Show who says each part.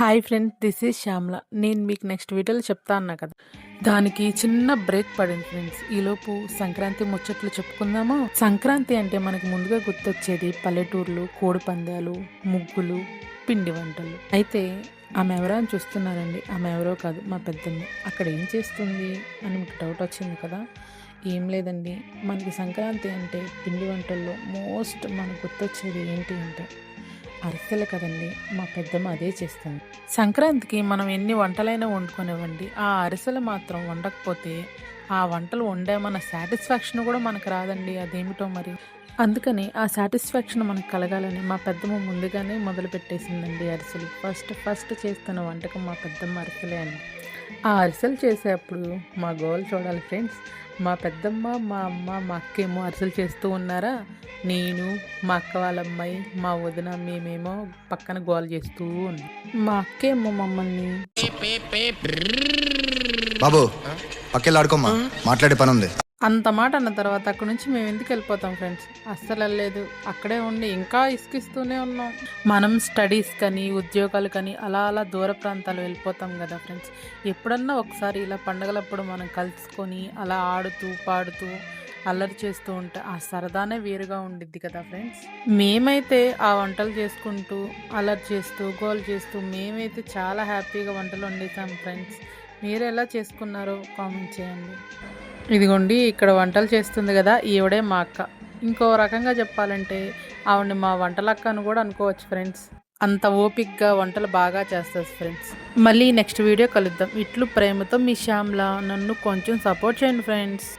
Speaker 1: Hi friends, this is Shyamala. నేను మీకు next వీడియోలో చెప్తా అన్నా కదా, దానికి చిన్న బ్రేక్ పడింది ఫ్రెండ్స్. ఈలోపు సంక్రాంతి ముచ్చట్లు చెప్పుకుందామా. సంక్రాంతి అంటే మనకి ముందుగా గుర్తొచ్చేది పల్లెటూర్లు, కోడి పందాలు, ముగ్గులు, పిండి వంటలు. అయితే ఆమె ఎవరో అని చూస్తున్నారండి. ఆమె ఎవరో కాదు, మా పెద్దమ్మ. అక్కడ ఏం చేస్తుంది అని మీకు డౌట్ వచ్చింది కదా. ఏం లేదండి, మనకి సంక్రాంతి అంటే పిండి వంటల్లో మోస్ట్ మనకు గుర్తొచ్చేది ఏంటి అంటే అరిసెలు కదండి. మా పెద్దమ్మ అదే చేస్తుంది. సంక్రాంతికి మనం ఎన్ని వంటలైనా వండుకొనివ్వండి, ఆ అరిసెలు మాత్రం వండకపోతే ఆ వంటలు వండామన్న సాటిస్ఫాక్షన్ కూడా మనకు రాదండి. అదేమిటో మరి. అందుకని ఆ సాటిస్ఫాక్షన్ మనకు కలగాలని మా పెద్దమ్మ ముందుగానే మొదలు పెట్టేసిందండి అరిసెలు. ఫస్ట్ చేస్తున్న వంటకం మా పెద్దమ్మ అరిసెలే అండి. ఆ అరిసెలు చేసేటప్పుడు మా గోల్ చూడాలి ఫ్రెండ్స్. మా పెద్దమ్మ, మా అమ్మ, మా అక్కేమో అరిసెలు చేస్తూ ఉన్నారా, నేను, మా అక్క వాళ్ళ అమ్మాయి, మా వదిన, మేమేమో పక్కన గోల చేస్తూ ఉన్నాం. మా అక్కేమో మమ్మల్ని
Speaker 2: బాబు పక్కెళ్ళాడుకోమ్మా, మాట్లాడే పని ఉంది.
Speaker 1: అంత మాట అన్న తర్వాత అక్కడి నుంచి మేము ఎందుకు వెళ్ళిపోతాం ఫ్రెండ్స్. అస్సలు వెళ్ళలేదు. అక్కడే ఉండి ఇంకా ఇసుకిస్తూనే ఉన్నాం. మనం స్టడీస్ కానీ ఉద్యోగాలు కానీ అలా అలా దూర ప్రాంతాలు వెళ్ళిపోతాం కదా ఫ్రెండ్స్. ఎప్పుడన్నా ఒకసారి ఇలా పండగలప్పుడు మనం కలుసుకొని అలా ఆడుతూ పాడుతూ అల్లరి చేస్తూ ఉంటే ఆ సరదానే వేరుగా ఉండిద్ది కదా ఫ్రెండ్స్. మేమైతే ఆ వంటలు చేసుకుంటూ అల్లరి చేస్తూ గోల్ చేస్తూ మేమైతే చాలా హ్యాపీగా వంటలు వండేసాం ఫ్రెండ్స్. మీరు ఎలా చేసుకున్నారో కామెంట్ చేయండి. ఇదిగోండి, ఇక్కడ వంటలు చేస్తుంది కదా, ఈవిడే మా అక్క. ఇంకో రకంగా చెప్పాలంటే ఆవిడని మా వంటలక్క అని కూడా అనుకోవచ్చు ఫ్రెండ్స్. అంత ఓపిక్గా వంటలు బాగా చేస్తుంది ఫ్రెండ్స్. మళ్ళీ నెక్స్ట్ వీడియో కలుద్దాం. ఇట్లు ప్రేమతో మీ శ్యామ్ల. నన్ను కొంచెం సపోర్ట్ చేయండి ఫ్రెండ్స్.